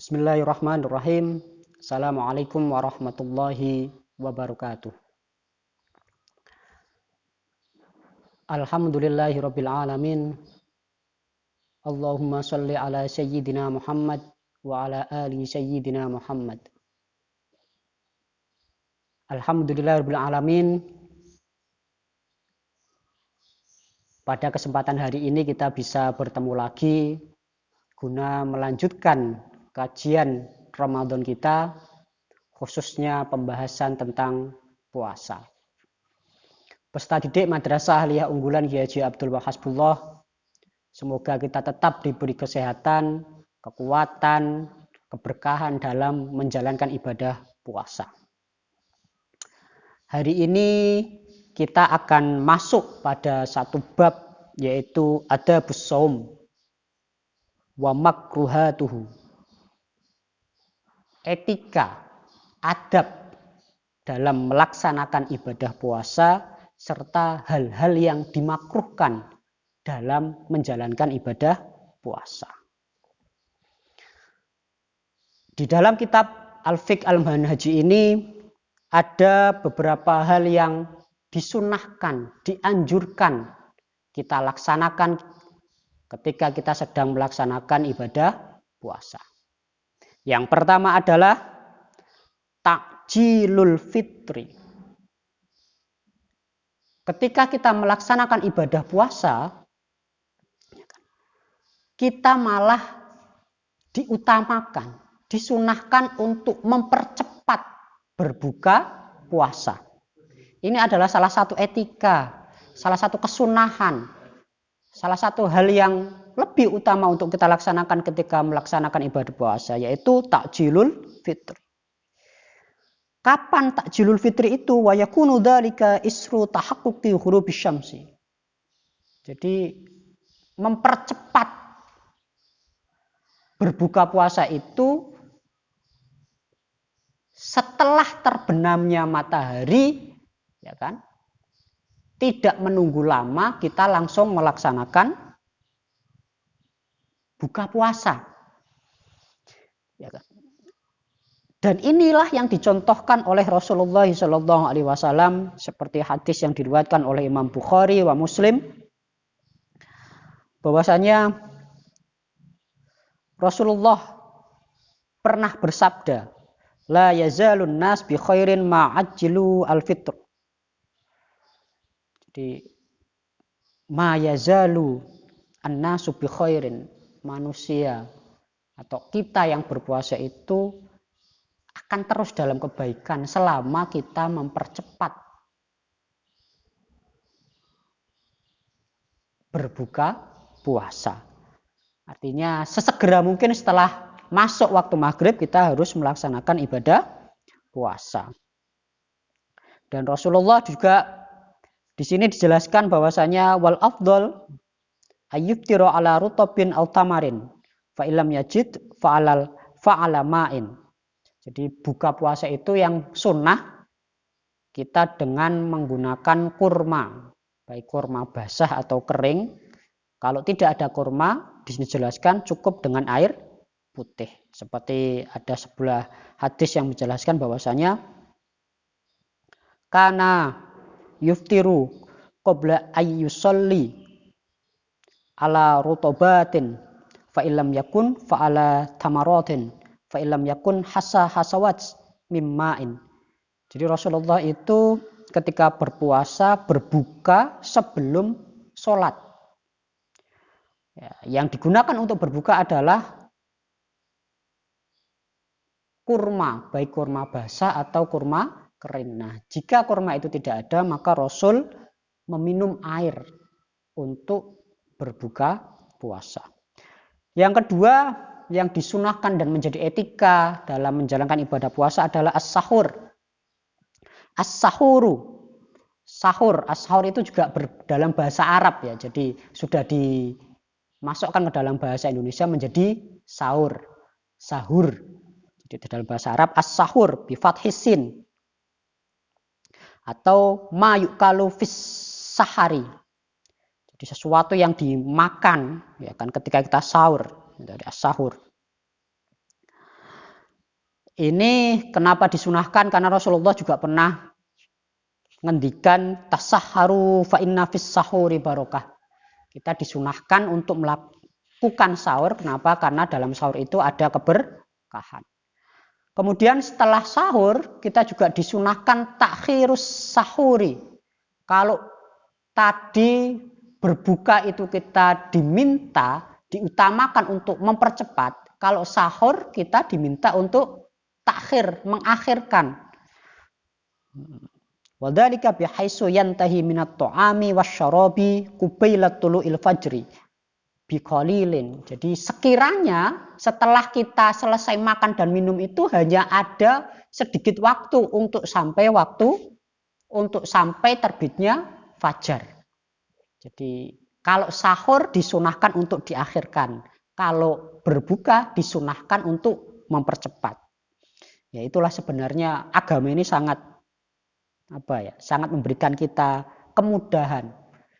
Bismillahirrahmanirrahim. Assalamualaikum warahmatullahi wabarakatuh. Alhamdulillahirabbil alamin. Allahumma shalli ala sayyidina Muhammad wa ala ali sayyidina Muhammad. Alhamdulillahirabbil alamin. Pada kesempatan hari ini kita bisa bertemu lagi guna melanjutkan kajian Ramadan kita, khususnya pembahasan tentang puasa. Peserta didik Madrasah Aliyah Unggulan Kiai Haji Abdul Wahab Hasbullah, semoga kita tetap diberi kesehatan, kekuatan, keberkahan dalam menjalankan ibadah puasa. Hari ini kita akan masuk pada satu bab, yaitu adabus shaum wa makruhatuhu. Etika, adab dalam melaksanakan ibadah puasa serta hal-hal yang dimakruhkan dalam menjalankan ibadah puasa. Di dalam kitab Al-Fiqh Al-Manhaji ini ada beberapa hal yang disunahkan, dianjurkan kita laksanakan ketika kita sedang melaksanakan ibadah puasa. Yang pertama adalah takjilul fitri. Ketika kita melaksanakan ibadah puasa, kita malah diutamakan, disunahkan untuk mempercepat berbuka puasa. Ini adalah salah satu etika, salah satu kesunahan, salah satu hal yang lebih utama untuk kita laksanakan ketika melaksanakan ibadah puasa, yaitu takjilul fitri. Kapan takjilul fitri itu? Wa yakunu dzalika isru tahaqquqi ghurubisy syamsi. Jadi mempercepat berbuka puasa itu setelah terbenamnya matahari, ya kan? Tidak menunggu lama, kita langsung melaksanakan buka puasa. Ya kan? Dan inilah yang dicontohkan oleh Rasulullah SAW seperti hadis yang diriwayatkan oleh Imam Bukhari wa Muslim, bahwasanya Rasulullah pernah bersabda, la yazalun nas bi khairin ma'ajjilu al-fitr. Jadi ma yazalu an-nasu bi khairin, manusia atau kita yang berpuasa itu akan terus dalam kebaikan selama kita mempercepat berbuka puasa. Artinya sesegera mungkin setelah masuk waktu maghrib kita harus melaksanakan ibadah puasa. Dan Rasulullah juga di sini dijelaskan bahwasanya wal afdal ayyuftiru ala rutabin aw tamarin fa illam yajid fa'ala ma'in. Jadi buka puasa itu yang sunnah kita dengan menggunakan kurma, baik kurma basah atau kering. Kalau tidak ada kurma, dijelaskan cukup dengan air putih. Seperti ada sebuah hadis yang menjelaskan bahwasanya kana yuftiru qabla ayyusalli ala rutobatin fa illam yakun fa ala tamaratin fa illam yakun hasawat mimma'in. Jadi Rasulullah itu ketika berpuasa berbuka sebelum sholat. Ya, yang digunakan untuk berbuka adalah kurma, baik kurma basah atau kurma kering. Nah, jika kurma itu tidak ada, maka Rasul meminum air untuk berbuka puasa. Yang kedua, yang disunahkan dan menjadi etika dalam menjalankan ibadah puasa adalah as-sahur. As-sahuru. Sahur, as-sahur itu juga dalam bahasa Arab ya. Jadi sudah dimasukkan ke dalam bahasa Indonesia menjadi sahur. Sahur. Jadi dalam bahasa Arab as-sahur bi fathis sin. Atau ma yukalu fis sahari. Jadi sesuatu yang dimakan ya kan ketika kita sahur, dari as-sahur. Ini kenapa disunahkan? Karena Rasulullah juga pernah ngendikan tasahharu fa inna fis sahuri barokah. Kita disunahkan untuk melakukan sahur. Kenapa? Karena dalam sahur itu ada keberkahan. Kemudian setelah sahur kita juga disunahkan takhirus sahuri. Kalau tadi berbuka itu kita diutamakan untuk mempercepat. Kalau sahur kita diminta untuk takhir, mengakhirkan. Wadzalika bihaitsu yantahi minat ta'ami wasyarabi qubailat tulu'il fajri biqalilin. Jadi sekiranya setelah kita selesai makan dan minum itu hanya ada sedikit waktu untuk sampai terbitnya fajar. Jadi kalau sahur disunahkan untuk diakhirkan, kalau berbuka disunahkan untuk mempercepat. Ya itulah sebenarnya agama ini sangat memberikan kita kemudahan,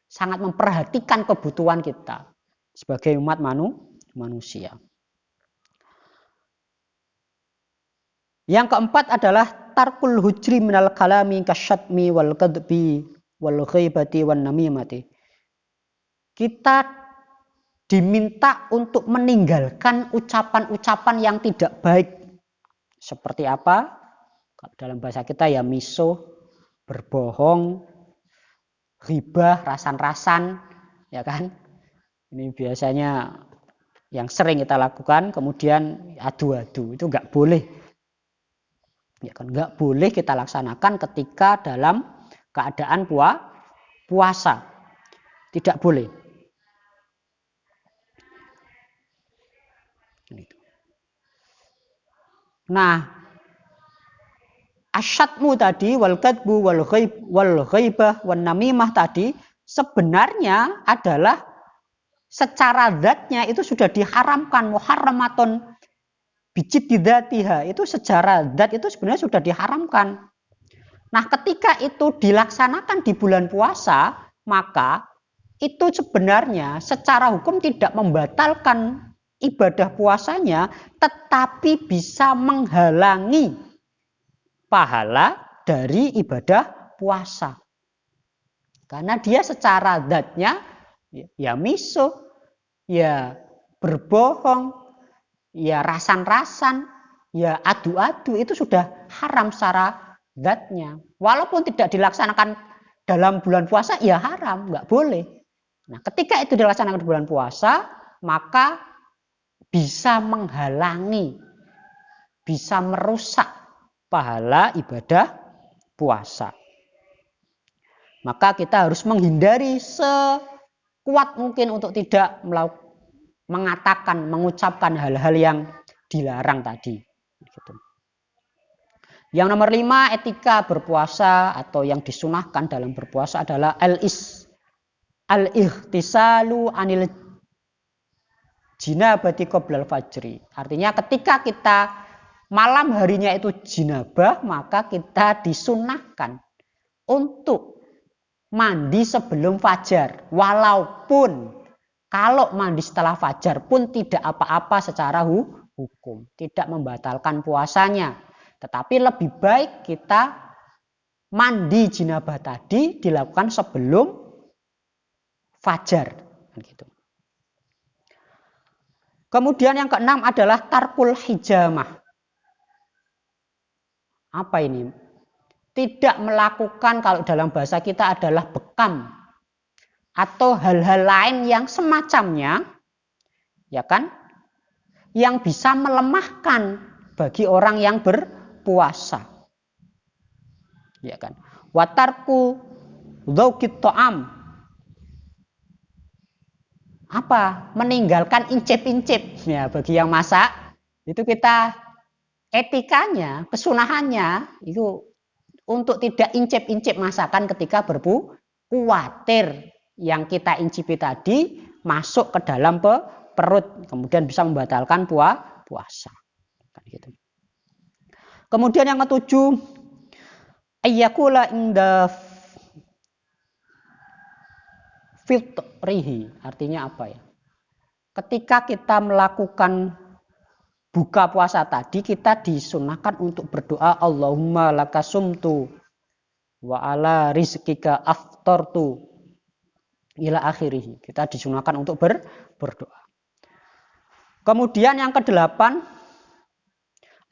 sangat memperhatikan kebutuhan kita sebagai umat manusia. Yang keempat adalah tarkul hujri minal kalami kasyatmi wal kadbi wal ghaibati wan namimati. Kita diminta untuk meninggalkan ucapan-ucapan yang tidak baik. Seperti apa? Dalam bahasa kita ya misuh, berbohong, ghibah, rasan-rasan, ya kan? Ini biasanya yang sering kita lakukan. Kemudian adu-adu itu nggak boleh, ya kan? Nggak boleh kita laksanakan ketika dalam keadaan puasa, tidak boleh. Nah, asyatmu tadi wal kadbu wal ghaibah wan namimah tadi sebenarnya adalah secara zatnya itu sudah diharamkan, muharramatun bijiddatiha, itu secara zat itu sebenarnya sudah diharamkan. Nah, ketika itu dilaksanakan di bulan puasa, maka itu sebenarnya secara hukum tidak membatalkan ibadah puasanya, tetapi bisa menghalangi pahala dari ibadah puasa. Karena dia secara zatnya ya misuh, ya berbohong, ya rasan-rasan, ya adu-adu, itu sudah haram secara zatnya. Walaupun tidak dilaksanakan dalam bulan puasa, ya haram, nggak boleh. Nah, ketika itu dilaksanakan di bulan puasa, maka bisa menghalangi, bisa merusak pahala ibadah puasa. Maka kita harus menghindari sekuat mungkin untuk tidak mengucapkan hal-hal yang dilarang tadi. Yang nomor 5, etika berpuasa atau yang disunahkan dalam berpuasa adalah al-ightisalu anil jinabati qoblal fajri. Artinya ketika kita malam harinya itu jinabah, maka kita disunahkan untuk mandi sebelum fajar. Walaupun kalau mandi setelah fajar pun tidak apa-apa secara hukum, tidak membatalkan puasanya. Tetapi lebih baik kita mandi jinabah tadi dilakukan sebelum fajar. Gitu. Kemudian yang keenam adalah tarkul hijamah. Apa ini? Tidak melakukan, kalau dalam bahasa kita adalah bekam atau hal-hal lain yang semacamnya, ya kan? Yang bisa melemahkan bagi orang yang berpuasa. Ya kan? Watarku dzauqit ta'am. Apa? Meninggalkan incip-incip. Ya, bagi yang masak itu kita etikanya, kesunahannya itu untuk tidak incip-incip masakan ketika khawatir yang kita incipi tadi masuk ke dalam perut, kemudian bisa membatalkan puasa. Gitu. Kemudian yang ketujuh, ayyakula inda fitrihi. Artinya apa ya? Ketika kita melakukan buka puasa tadi kita disunahkan untuk berdoa Allahumma lakasumtu wa ala rizkika aftartu ila akhirih. Kita disunahkan untuk berdoa. Kemudian yang ke-8,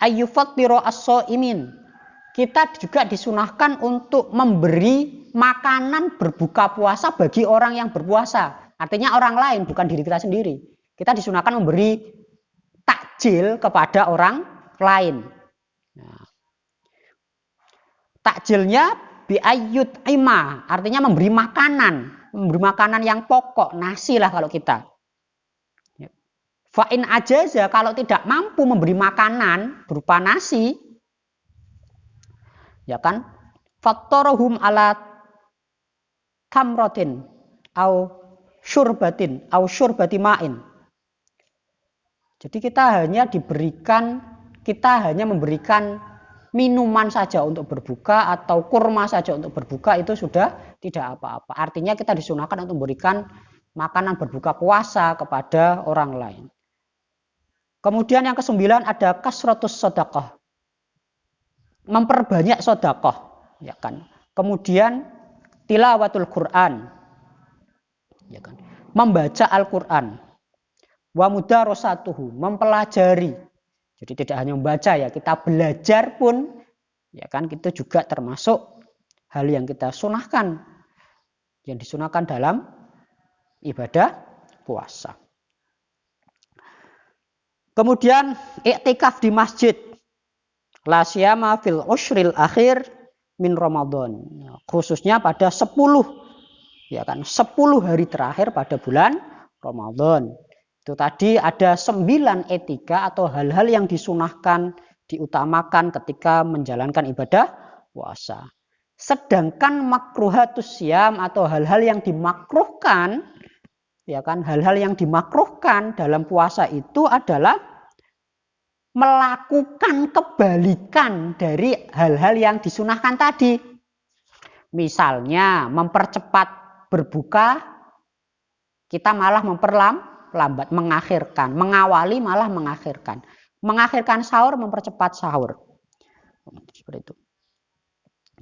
ayyufattiro as-shaimin. Kita juga disunahkan untuk memberi makanan berbuka puasa bagi orang yang berpuasa. Artinya orang lain, bukan diri kita sendiri. Kita disunahkan memberi takjil kepada orang lain. Nah, takjilnya biayyut ima, artinya memberi makanan yang pokok, nasi lah kalau kita. Fa'in ajaza, kalau tidak mampu memberi makanan berupa nasi, ya kan, fattorohum ala tamrotin au syurbatin au syurbati ma'in. Jadi kita hanya memberikan minuman saja untuk berbuka atau kurma saja untuk berbuka, itu sudah tidak apa-apa. Artinya kita disunahkan untuk memberikan makanan berbuka puasa kepada orang lain. Kemudian yang ke-9 ada kasratus sedekah. Memperbanyak sedekah, ya kan. Kemudian tilawatul Quran, ya kan. Membaca Al-Qur'an. Wa mudarasatuhu, mempelajari. Jadi tidak hanya membaca ya, kita belajar pun ya kan, itu juga termasuk hal yang kita sunahkan, yang disunahkan dalam ibadah puasa. Kemudian iktikaf di masjid. La siyama fil ushril akhir min Ramadan. Khususnya pada 10 ya kan, 10 hari terakhir pada bulan Ramadan. Itu tadi ada 9 etika atau hal-hal yang disunahkan, diutamakan ketika menjalankan ibadah puasa. Sedangkan makruhatus siyam atau hal-hal yang dimakruhkan, ya kan, hal-hal yang dimakruhkan dalam puasa itu adalah melakukan kebalikan dari hal-hal yang disunahkan tadi. Misalnya mempercepat berbuka, kita malah memperlambat, mengakhirkan. Mengawali malah mengakhirkan. Mengakhirkan sahur, mempercepat sahur. Seperti itu.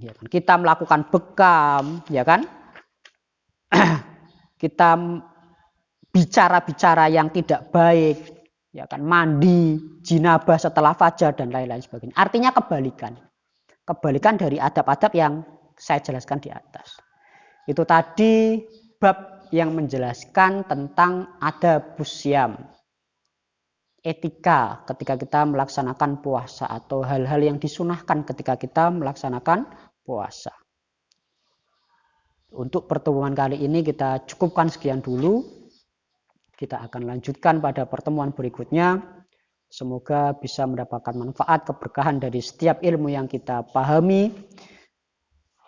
Ya kan? Kita melakukan bekam, ya kan? Kita bicara-bicara yang tidak baik, ya kan, mandi, jinabah setelah fajar dan lain-lain sebagainya. Artinya kebalikan. Kebalikan dari adab-adab yang saya jelaskan di atas. Itu tadi bab yang menjelaskan tentang adabus syam. Etika ketika kita melaksanakan puasa atau hal-hal yang disunahkan ketika kita melaksanakan puasa. Untuk pertemuan kali ini kita cukupkan sekian dulu. Kita akan lanjutkan pada pertemuan berikutnya. Semoga bisa mendapatkan manfaat, keberkahan dari setiap ilmu yang kita pahami.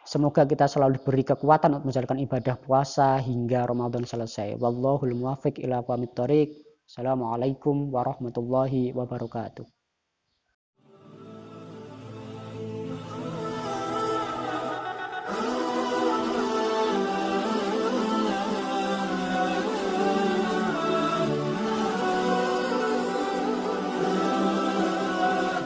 Semoga kita selalu diberi kekuatan untuk menjalankan ibadah puasa hingga Ramadan selesai. Wallahul muwaffiq ila aqwamit thoriq. Assalamualaikum warahmatullahi wabarakatuh.